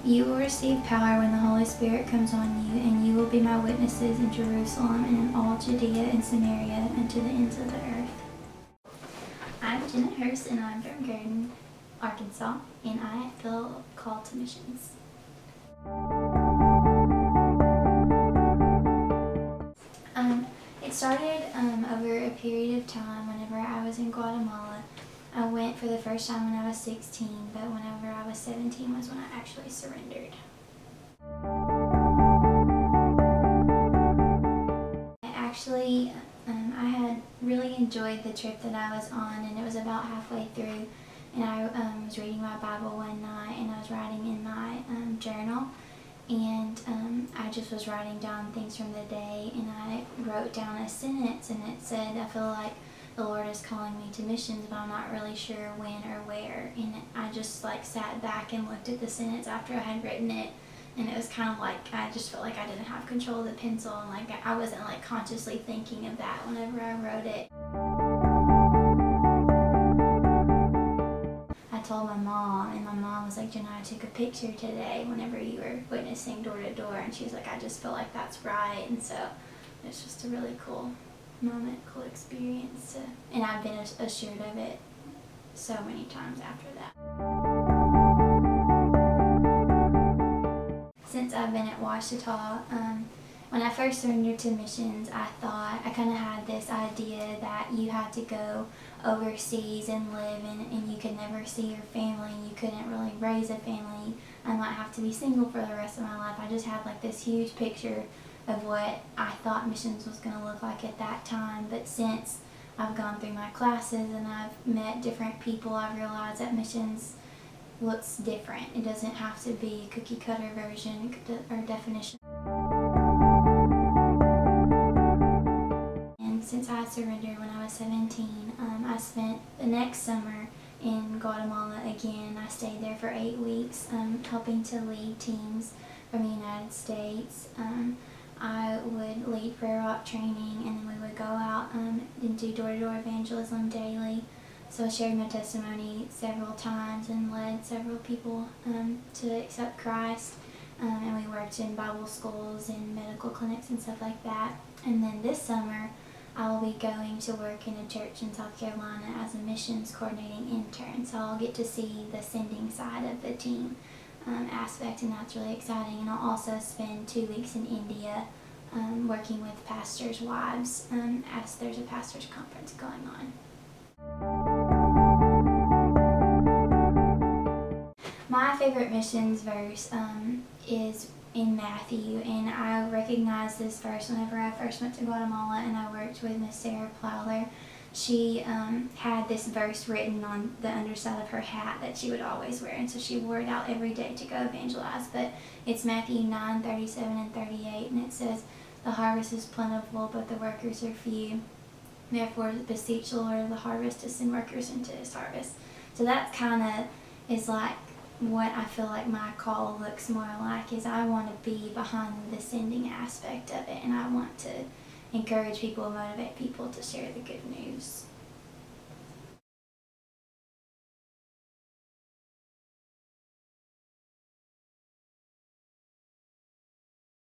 You will receive power when the Holy Spirit comes on you, and you will be my witnesses in Jerusalem and in all Judea and Samaria and to the ends of the earth. I'm Jenna Hurst, and I'm from Garden, Arkansas, and I feel called to missions. It started over a period of time whenever I was in Guatemala. I went for the first time when I was 16, but whenever I was 17 was when I actually surrendered. I had really enjoyed the trip that I was on, and it was about halfway through, and I was reading my Bible one night, and I was writing in my journal, and I just was writing down things from the day, and I wrote down a sentence, and it said, I feel like the Lord is calling me to missions, but I'm not really sure when or where. And I just sat back and looked at the sentence after I had written it, and it was kind of I just felt like I didn't have control of the pencil, and I wasn't consciously thinking of that whenever I wrote it. I told my mom, and my mom was like, Jenna, I took a picture today whenever you were witnessing door to door, and she was like, I just feel like that's right. And so it's just a really cool moment, cool experience, and I've been assured of it so many times after that. Since I've been at Ouachita, when I first surrendered to missions, I kind of had this idea that you had to go overseas and live, and you could never see your family, and you couldn't really raise a family. I might have to be single for the rest of my life. I just had this huge picture of what I thought missions was going to look like at that time. But since I've gone through my classes and I've met different people, I've realized that missions looks different. It doesn't have to be a cookie cutter version or definition. And since I surrendered when I was 17, I spent the next summer in Guatemala again. I stayed there for 8 weeks, helping to lead teams from the United States. I would lead prayer walk training, and then we would go out and do door-to-door evangelism daily. So I shared my testimony several times and led several people to accept Christ. And we worked in Bible schools and medical clinics and stuff like that. And then this summer, I will be going to work in a church in South Carolina as a missions coordinating intern. So I'll get to see the sending side of the team aspect, and that's really exciting. And I'll also spend 2 weeks in India working with pastors' wives as there's a pastors' conference going on. My favorite missions verse is in Matthew, and I recognized this verse whenever I first went to Guatemala and I worked with Miss Sarah Plowler. She had this verse written on the underside of her hat that she would always wear, and so she wore it out every day to go evangelize. But it's Matthew 9:37 and 38, and it says, "The harvest is plentiful, but the workers are few. Therefore beseech the Lord of the harvest to send workers into his harvest." So that kind of is what I feel like my call looks more like, is I want to be behind the sending aspect of it, and I want to encourage people and motivate people to share the good news.